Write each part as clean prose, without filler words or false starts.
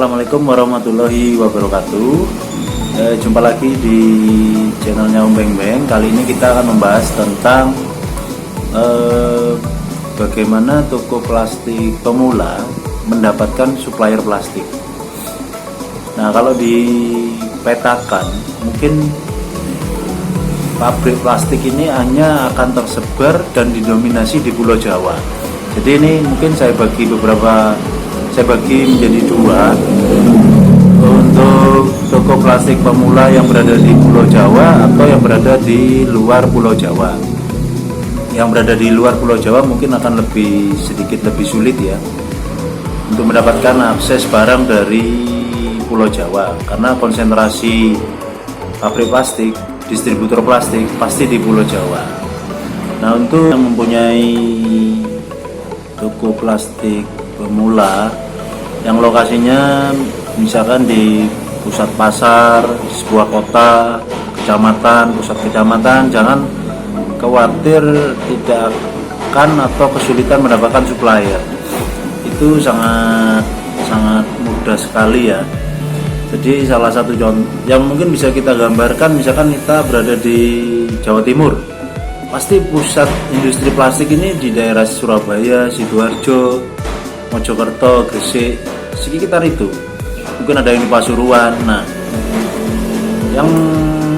Assalamualaikum warahmatullahi wabarakatuh. Jumpa lagi di channelnya Om Beng Beng. Kali ini kita akan membahas tentang bagaimana toko plastik pemula mendapatkan supplier plastik. Nah, kalau dipetakan, mungkin pabrik plastik ini hanya akan tersebar dan didominasi di Pulau Jawa. Jadi ini mungkin saya bagi menjadi dua untuk toko plastik pemula yang berada di Pulau Jawa atau yang berada di luar Pulau Jawa. Yang berada di luar Pulau Jawa mungkin akan sedikit lebih sulit ya untuk mendapatkan akses barang dari Pulau Jawa, karena konsentrasi pabrik plastik, distributor plastik pasti di Pulau Jawa. Nah, untuk yang mempunyai toko plastik pemula yang lokasinya misalkan di pusat pasar, di sebuah kota, kecamatan, pusat kecamatan, jangan khawatir tidak akan atau kesulitan mendapatkan supplier. Itu sangat mudah sekali ya. Jadi salah satu contoh yang mungkin bisa kita gambarkan, misalkan kita berada di Jawa Timur, pasti pusat industri plastik ini di daerah Surabaya, Sidoarjo, Mojokerto, Gresik, sekitar itu. Mungkin ada yang di Pasuruan. Nah, yang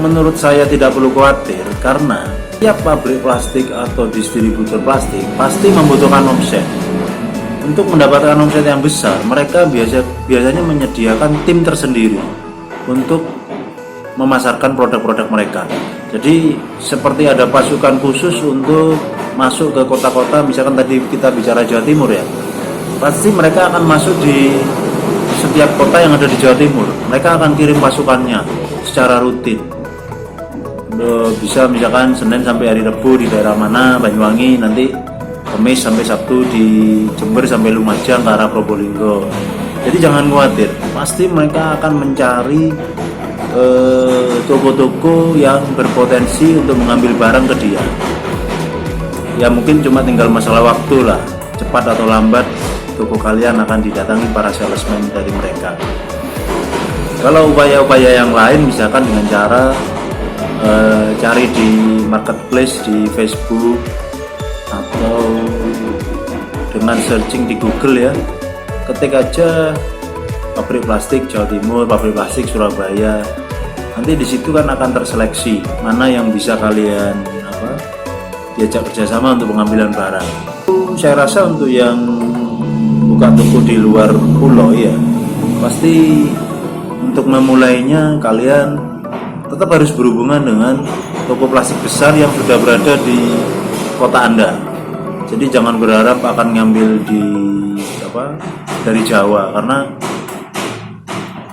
menurut saya tidak perlu khawatir, karena tiap pabrik plastik atau distributor plastik pasti membutuhkan omset. Untuk mendapatkan omset yang besar, mereka biasanya menyediakan tim tersendiri untuk memasarkan produk-produk mereka. Jadi seperti ada pasukan khusus untuk masuk ke kota-kota, misalkan tadi kita bicara Jawa Timur ya, pasti mereka akan masuk di setiap kota yang ada di Jawa Timur. Mereka akan kirim pasukannya secara rutin. Bisa misalkan Senin sampai hari Rabu di daerah mana, Banyuwangi, nanti Kamis sampai Sabtu di Jember sampai Lumajang ke arah Probolinggo. Jadi jangan khawatir, pasti mereka akan mencari toko-toko yang berpotensi untuk mengambil barang ke dia. Ya mungkin cuma tinggal masalah waktu lah, cepat atau lambat toko kalian akan didatangi para salesman dari mereka. Kalau upaya-upaya yang lain, misalkan dengan cara cari di marketplace di Facebook atau dengan searching di Google ya, ketik aja pabrik plastik Jawa Timur, pabrik plastik Surabaya. Nanti di situ kan akan terseleksi mana yang bisa kalian diajak kerjasama untuk pengambilan barang. Saya rasa untuk yang buka toko di luar pulau ya, pasti untuk memulainya kalian tetap harus berhubungan dengan toko plastik besar yang sudah berada di kota Anda. Jadi jangan berharap akan ngambil dari Jawa, karena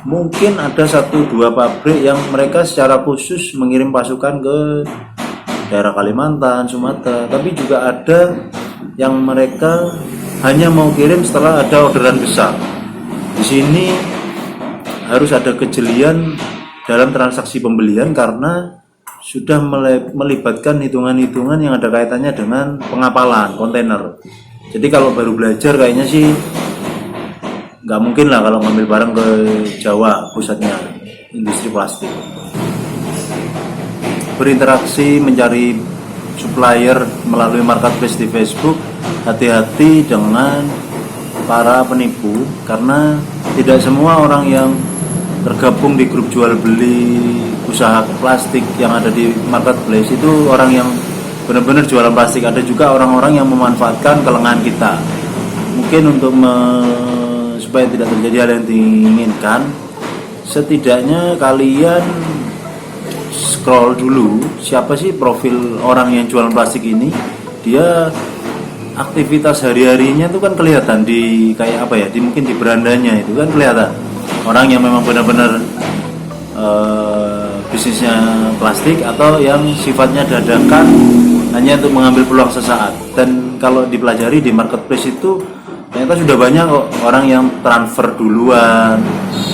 mungkin ada 1-2 pabrik yang mereka secara khusus mengirim pasukan ke daerah Kalimantan, Sumatera, tapi juga ada yang mereka hanya mau kirim setelah ada orderan besar. Di sini harus ada kejelian dalam transaksi pembelian karena sudah melibatkan hitungan-hitungan yang ada kaitannya dengan pengapalan kontainer. Jadi kalau baru belajar kayaknya sih nggak mungkin lah kalau ngambil barang ke Jawa pusatnya industri plastik. Berinteraksi mencari supplier melalui marketplace di Facebook, hati-hati dengan para penipu, karena tidak semua orang yang tergabung di grup jual beli usaha plastik yang ada di marketplace itu orang yang benar-benar jualan plastik. Ada juga orang-orang yang memanfaatkan kelengahan kita. Mungkin untuk supaya tidak terjadi hal yang diinginkan, setidaknya kalian scroll dulu siapa sih profil orang yang jualan plastik ini. Dia aktivitas hari-harinya itu kan kelihatan di kayak apa ya, mungkin di berandanya itu kan kelihatan orang yang memang benar-benar bisnisnya plastik atau yang sifatnya dadakan hanya untuk mengambil peluang sesaat. Dan kalau dipelajari di marketplace itu ternyata sudah banyak kok orang yang transfer duluan,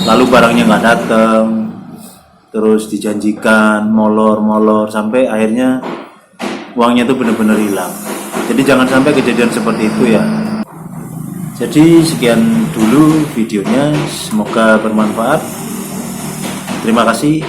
lalu barangnya nggak datang, terus dijanjikan molor sampai akhirnya uangnya itu benar-benar hilang. Jadi jangan sampai kejadian seperti itu ya. Jadi sekian dulu videonya, semoga bermanfaat. Terima kasih.